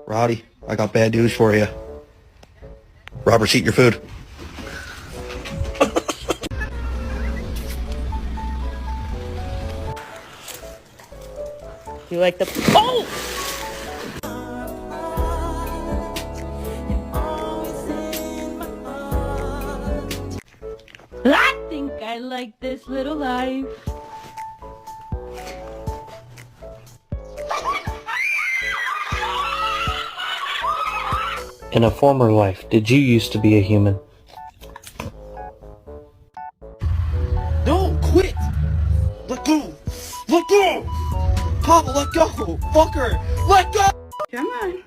Roddy, I got bad news for you. Robert's eating your food. You like the... Oh! I think I like this little life. In a former life, did you used to be a human? No, quit! Let go! Let go! Papa, let go! Fucker! Let go! Come on.